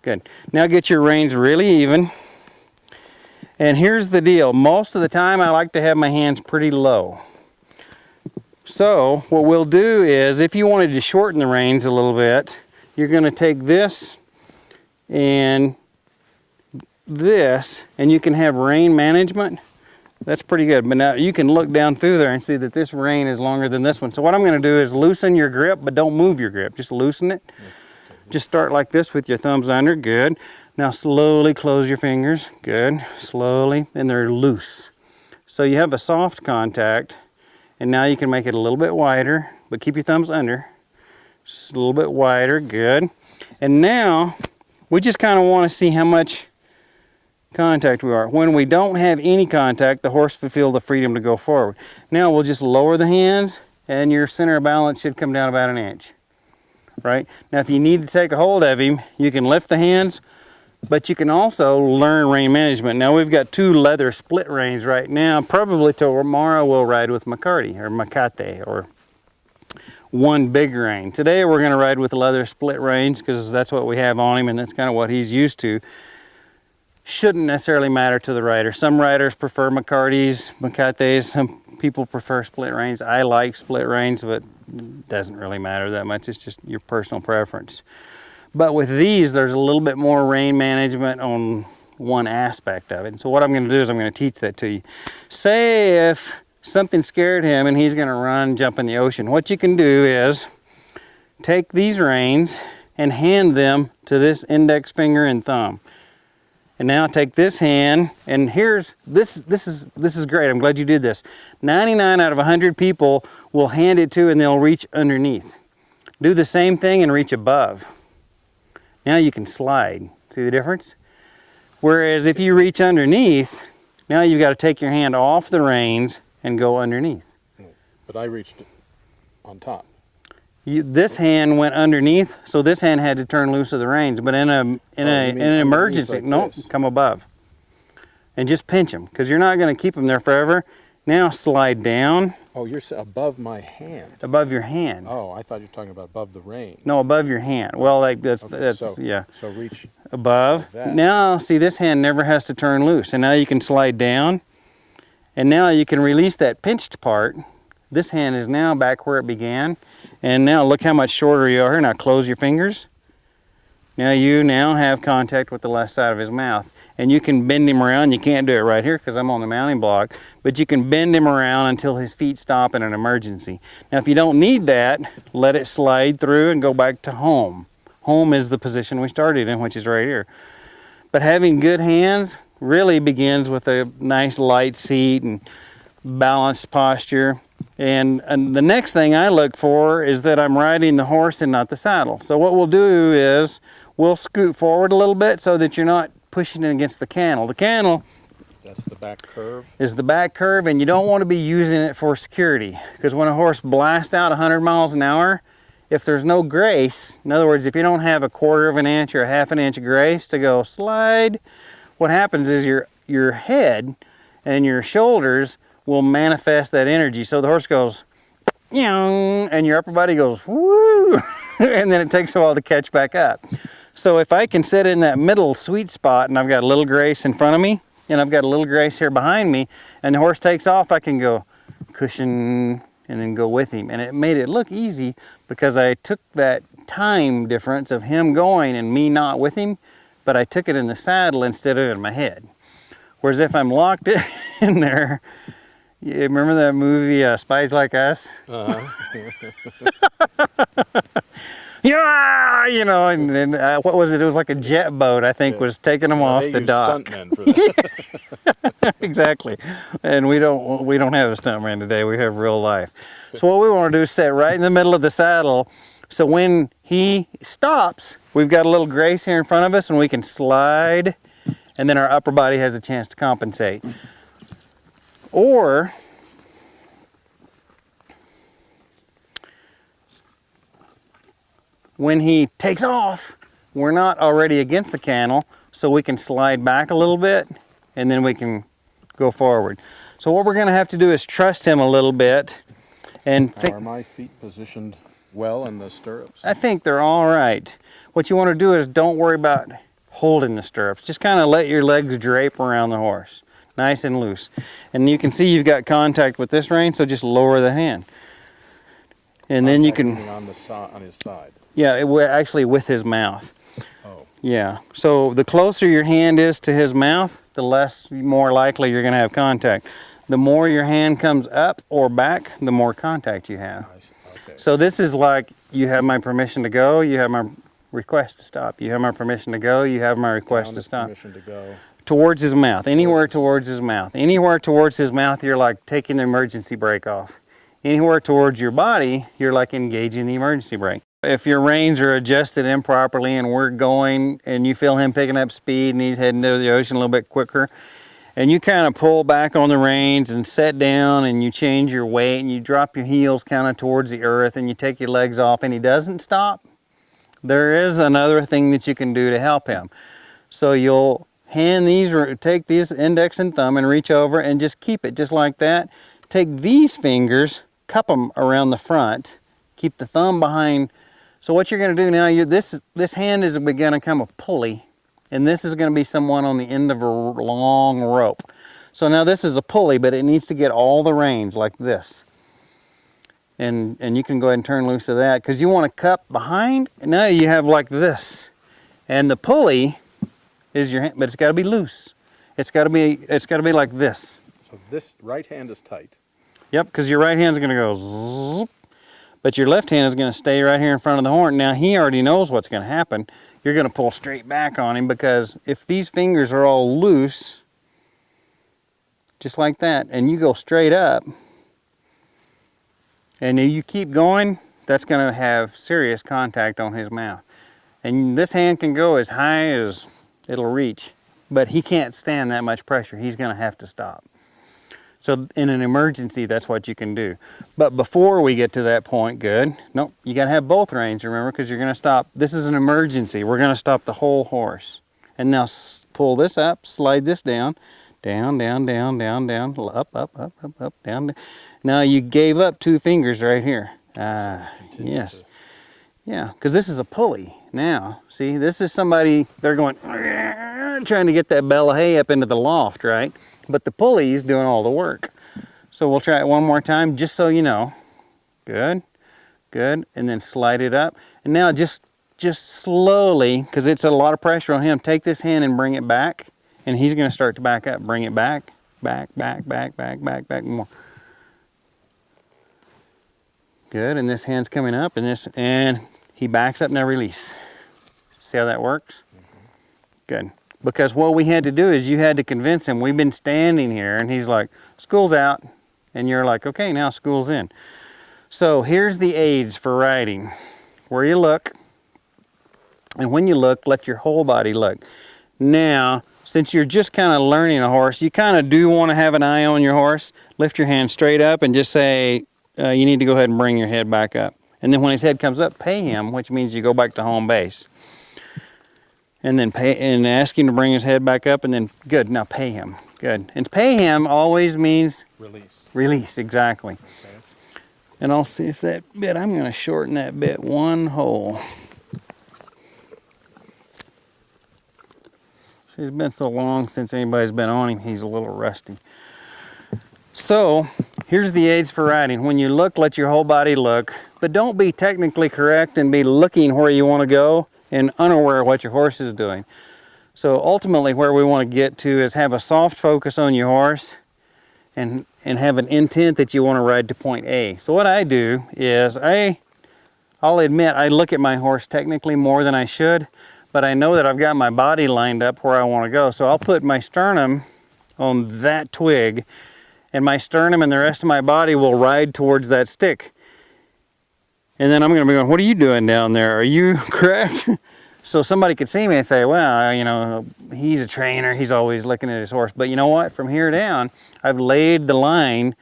Good. Now get your reins really even. And here's the deal. Most of the time I like to have my hands pretty low. So what we'll do is, if you wanted to shorten the reins a little bit, you're going to take this and this, and you can have rein management. That's pretty good. But now you can look down through there and see that this rein is longer than this one. So what I'm going to do is loosen your grip, but don't move your grip. Just loosen it. Just start like this with your thumbs under. Good. Now slowly close your fingers. Good. Slowly. And they're loose. So you have a soft contact. And now you can make it a little bit wider, but keep your thumbs under. Just a little bit wider. Good. And now we just kind of want to see how much contact we are. When we don't have any contact, the horse will feel the freedom to go forward. Now we'll just lower the hands, and your center of balance should come down about 1 inch. Right? Now if you need to take a hold of him, you can lift the hands, but you can also learn rein management. Now we've got 2 leather split reins right now. Probably tomorrow we'll ride with Macate or Macate, or 1 big rein. Today we're going to ride with leather split reins because that's what we have on him, and that's kind of what he's used to. Shouldn't necessarily matter to the rider. Some riders prefer Macates, some people prefer split reins. I like split reins, but it doesn't really matter that much. It's just your personal preference. But with these, there's a little bit more rein management on one aspect of it. So what I'm going to do is I'm going to teach that to you. Say if something scared him and he's going to run, jump in the ocean. What you can do is take these reins and hand them to this index finger and thumb. And now take this hand, and here's this is great. I'm glad you did this. 99 out of 100 people will hand it to and they'll reach underneath. Do the same thing and reach above. Now you can slide. See the difference? Whereas if you reach underneath, now you've got to take your hand off the reins and go underneath. But I reached on top. This hand went underneath, so this hand had to turn loose of the reins. But in an emergency, like no, come above. And just pinch them, because you're not going to keep them there forever. Now slide down. Oh, you're above my hand. Above your hand. Oh, I thought you were talking about above the rein. No, above your hand. Well, like that's yeah. So reach above. Like now, see, this hand never has to turn loose, and now you can slide down, and now you can release that pinched part. This hand is now back where it began, and now look how much shorter you are. Now close your fingers. Now you have contact with the left side of his mouth. And you can bend him around. You can't do it right here because I'm on the mounting block, but you can bend him around until his feet stop in an emergency. Now if you don't need that, let it slide through and go back to home. Home is the position we started in, which is right here. But having good hands really begins with a nice light seat and balanced posture. And the next thing I look for is that I'm riding the horse and not the saddle. So what we'll do is we'll scoot forward a little bit so that you're not pushing it against the cantle. The cantle, that's the back curve, is the back curve, and you don't want to be using it for security, because when a horse blasts out 100 miles an hour, if there's no grace, in other words, if you don't have a 1/4 of an inch or a 1/2 inch grace to go slide, what happens is your head and your shoulders will manifest that energy. So the horse goes, and your upper body goes, woo, and then it takes a while to catch back up. So if I can sit in that middle sweet spot and I've got a little grace in front of me and I've got a little grace here behind me and the horse takes off, I can go cushion and then go with him. And it made it look easy because I took that time difference of him going and me not with him, but I took it in the saddle instead of in my head. Whereas if I'm locked in there, you remember that movie Spies Like Us? Yeah, and what was it? It was like a jet boat, I think, was taking them off the dock. Stuntmen for that. Exactly. And we don't have a stuntman today. We have real life. So what we want to do is sit right in the middle of the saddle. So when he stops, we've got a little grace here in front of us, and we can slide, and then our upper body has a chance to compensate. Or when he takes off, we're not already against the cantle, so we can slide back a little bit and then we can go forward. So what we're going to have to do is trust him a little bit. And are my feet positioned well in the stirrups? I think they're all right. What you want to do is don't worry about holding the stirrups. Just kind of let your legs drape around the horse, nice and loose. And you can see you've got contact with this rein, so just lower the hand. And then you can, on his side. yeah, actually with his mouth. Oh. Yeah, so the closer your hand is to his mouth, the more likely you're going to have contact. The more your hand comes up or back, the more contact you have. Okay. So this is like, you have my permission to go, you have my request to stop. You have my permission to go, you have my request to stop. Permission to go. Towards his mouth, anywhere towards his mouth. Anywhere towards his mouth, you're like taking the emergency brake off. Anywhere towards your body, you're like engaging the emergency brake. If your reins are adjusted improperly and we're going and you feel him picking up speed and he's heading to the ocean a little bit quicker, and you kind of pull back on the reins and set down and you change your weight and you drop your heels kind of towards the earth and you take your legs off and he doesn't stop, there is another thing that you can do to help him. So you'll take these index and thumb and reach over and just keep it just like that. Take these fingers, cup them around the front, keep the thumb behind. So what you're going to do now, this hand is going to become a pulley, and this is going to be someone on the end of a long rope. So now this is a pulley, but it needs to get all the reins like this. And you can go ahead and turn loose of that because you want to cup behind. Now you have like this, and the pulley is your hand, but it's got to be loose. It's got to be like this. So this right hand is tight. Yep, because your right hand's going to go zoop, but your left hand is going to stay right here in front of the horn. Now he already knows what's going to happen. You're going to pull straight back on him because if these fingers are all loose, just like that, and you go straight up, and you keep going, that's going to have serious contact on his mouth. And this hand can go as high as it'll reach, but he can't stand that much pressure. He's going to have to stop. So in an emergency, that's what you can do. But before we get to that point, nope, you got to have both reins, remember, because you're going to stop. This is an emergency. We're going to stop the whole horse. And now pull this up, slide this down, down, down, down, down, down, up, up, up, up, up, down, down. Now you gave up 2 fingers right here. Yes. Yeah, because this is a pulley. Now, see, this is somebody, they're going, trying to get that bale of hay up into the loft, right? But the pulley is doing all the work. So we'll try it one more time, just so you know. Good, good, and then slide it up. And now just slowly, because it's a lot of pressure on him, take this hand and bring it back, and he's going to start to back up. Bring it back, back, back, back, back, back, back, more. Good, and this hand's coming up, and he backs up, now release. See how that works? Good. Because what we had to do is you had to convince him. We've been standing here, and he's like, school's out. And you're like, okay, now school's in. So here's the aids for riding. Where you look, and when you look, let your whole body look. Now, since you're just kind of learning a horse, you kind of do want to have an eye on your horse. Lift your hand straight up and just say, you need to go ahead and bring your head back up. And then when his head comes up, pay him, which means you go back to home base. And then ask him to bring his head back up, and then good, now pay him. Good. And pay him always means release. Release, exactly. Okay. And I'll see if that bit, I'm going to shorten that bit one hole. See, it's been so long since anybody's been on him, he's a little rusty. So, here's the aids for riding. When you look, let your whole body look, but don't be technically correct and be looking where you want to go and unaware of what your horse is doing. So ultimately where we want to get to is have a soft focus on your horse and have an intent that you want to ride to point A. So what I do is I'll admit I look at my horse technically more than I should, but I know that I've got my body lined up where I want to go. So I'll put my sternum on that twig, and my sternum and the rest of my body will ride towards that stick. And then I'm going to be going, what are you doing down there? Are you correct? So somebody could see me and say, well, you know, he's a trainer. He's always looking at his horse. But you know what? From here down, I've laid the line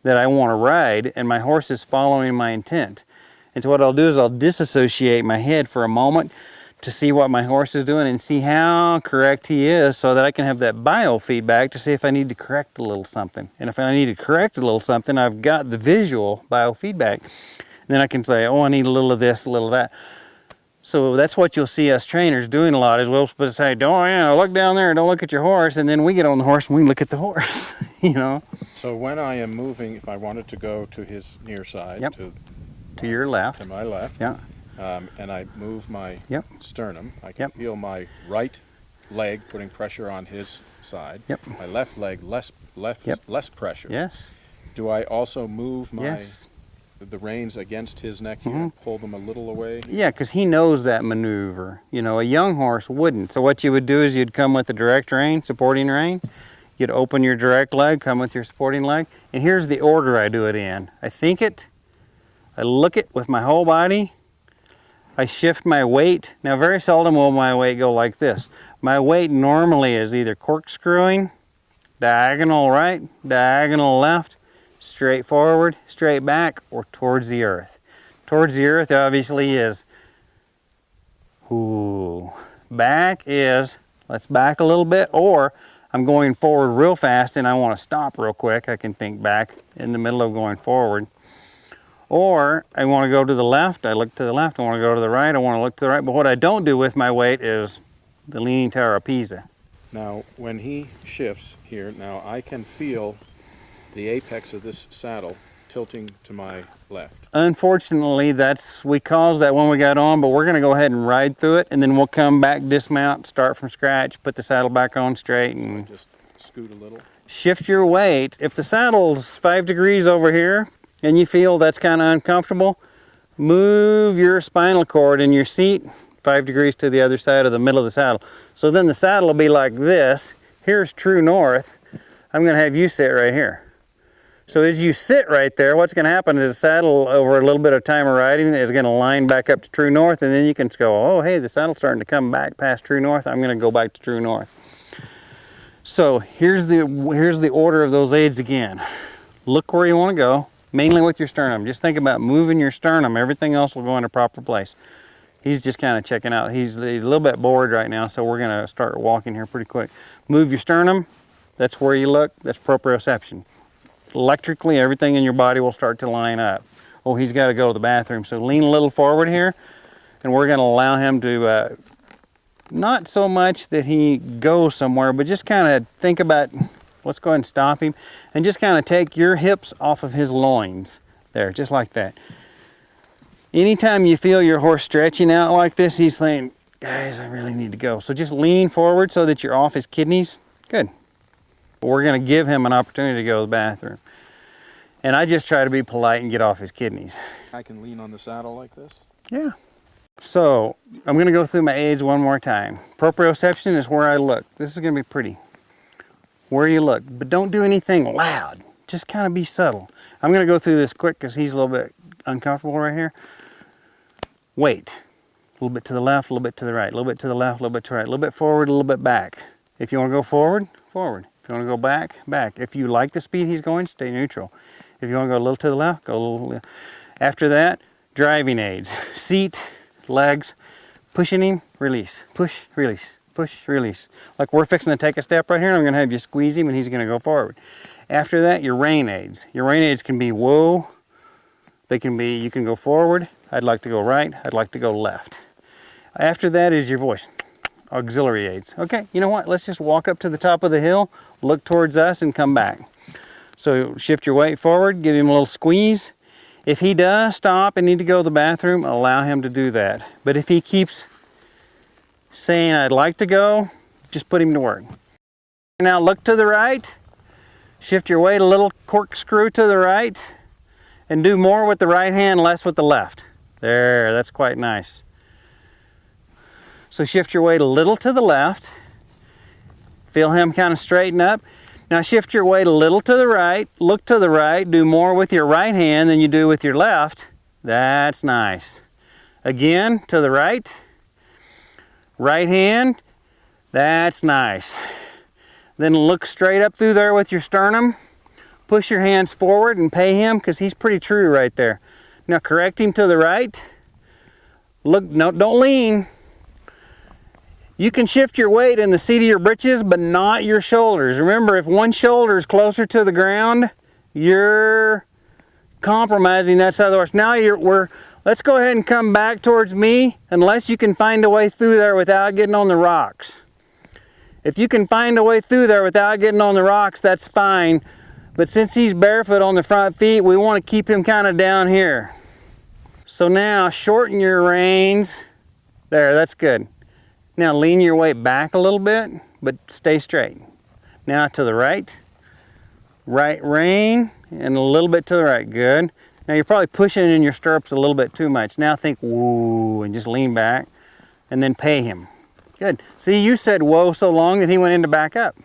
that I want to ride, and my horse is following my intent. And so what I'll do is I'll disassociate my head for a moment to see what my horse is doing and see how correct he is, so that I can have that biofeedback to see if I need to correct a little something. And if I need to correct a little something, I've got the visual biofeedback. Then I can say, oh, I need a little of this, a little of that. So that's what you'll see us trainers doing a lot, is we'll say, don't look down there, don't look at your horse, and then we get on the horse and we look at the horse, you know. So when I am moving, if I wanted to go to his near side, Yep. to your left. to my left, Yeah. and I move my Yep. sternum, I can Yep. feel my right leg putting pressure on his side. Yep. My left leg less pressure. Yes. Do I also move my Yes. the reins against his neck here, and pull them a little away? Yeah, because he knows that maneuver. You know, a young horse wouldn't. So what you would do is you'd come with a direct rein, supporting rein. You'd open your direct leg, come with your supporting leg. And here's the order I do it in. I think it, I look it with my whole body. I shift my weight. Now, very seldom will my weight go like this. My weight normally is either corkscrewing, diagonal right, diagonal left, straight forward, straight back, or towards the earth. Towards the earth obviously is, back is, let's back a little bit, or I'm going forward real fast and I want to stop real quick. I can think back in the middle of going forward. Or I want to go to the left, I look to the left. I want to go to the right, I want to look to the right. But what I don't do with my weight is the Leaning Tower of Pisa. Now, when he shifts here, now I can feel the apex of this saddle tilting to my left. Unfortunately, we caused that when we got on, but we're going to go ahead and ride through it, and then we'll come back, dismount, start from scratch, put the saddle back on straight, and Just scoot a little. shift your weight. If the saddle's 5 degrees over here, and you feel that's kind of uncomfortable, move your spinal cord in your seat 5 degrees to the other side of the middle of the saddle. So then the saddle will be like this. Here's true north. I'm going to have you sit right here. So as you sit right there, what's going to happen is the saddle, over a little bit of time of riding, is going to line back up to true north, and then you can go, oh, hey, the saddle's starting to come back past true north. I'm going to go back to true north. So here's the order of those aids again. Look where you want to go, mainly with your sternum. Just think about moving your sternum. Everything else will go into proper place. He's just kind of checking out. He's a little bit bored right now, so we're going to start walking here pretty quick. Move your sternum. That's where you look. That's proprioception. Electrically, everything in your body will start to line up. Oh, he's got to go to the bathroom. So lean a little forward here, and we're going to allow him to, not so much that he goes somewhere, but just kind of think about, let's go ahead and stop him, and just kind of take your hips off of his loins. There, just like that. Anytime you feel your horse stretching out like this, he's saying, guys, I really need to go. So just lean forward so that you're off his kidneys. Good. We're going to give him an opportunity to go to the bathroom. And I just try to be polite and get off his kidneys. I can lean on the saddle like this? Yeah. So I'm going to go through my aids one more time. Proprioception is where I look. This is going to be pretty. Where you look. But don't do anything loud. Just kind of be subtle. I'm going to go through this quick because he's a little bit uncomfortable right here. Wait. A little bit to the left, a little bit to the right. A little bit to the left, a little bit to the right. A little bit forward, a little bit back. If you want to go forward, forward. If you want to go back, back. If you like the speed he's going, stay neutral. If you want to go a little to the left, go a little left. After that, driving aids. Seat, legs, pushing him, release. Push, release. Push, release. Like we're fixing to take a step right here, I'm going to have you squeeze him and he's going to go forward. After that, your rein aids. Your rein aids can be whoa. They can be, you can go forward. I'd like to go right. I'd like to go left. After that is your voice. Auxiliary aids. Okay, you know what? Let's just walk up to the top of the hill, look towards us, and come back. So shift your weight forward, give him a little squeeze. If he does stop and need to go to the bathroom, allow him to do that. But if he keeps saying, I'd like to go, just put him to work. Now look to the right, shift your weight a little, corkscrew to the right, and do more with the right hand, less with the left. There, that's quite nice. So shift your weight a little to the left. Feel him kind of straighten up. Now shift your weight a little to the right. Look to the right. Do more with your right hand than you do with your left. That's nice. Again, to the right. Right hand. That's nice. Then look straight up through there with your sternum. Push your hands forward and pay him because he's pretty true right there. Now correct him to the right. Look, no, don't lean. You can shift your weight in the seat of your britches, but not your shoulders. Remember, if one shoulder is closer to the ground, you're compromising that side of the horse. Now we're Let's go ahead and come back towards me, unless you can find a way through there without getting on the rocks. If you can find a way through there without getting on the rocks, that's fine. But since he's barefoot on the front feet, we want to keep him kind of down here. So now shorten your reins. There, that's good. Now lean your weight back a little bit, but stay straight. Now to the right. Right rein, and a little bit to the right. Good. Now you're probably pushing in your stirrups a little bit too much. Now think whoa, and just lean back, and then pay him. Good. See, you said whoa so long that he went in to back up.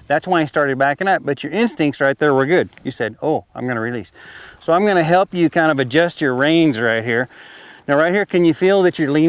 That's why he started backing up, but your instincts right there were good. You said, oh, I'm gonna release. So I'm gonna help you kind of adjust your reins right here. Now right here, can you feel that you're leaning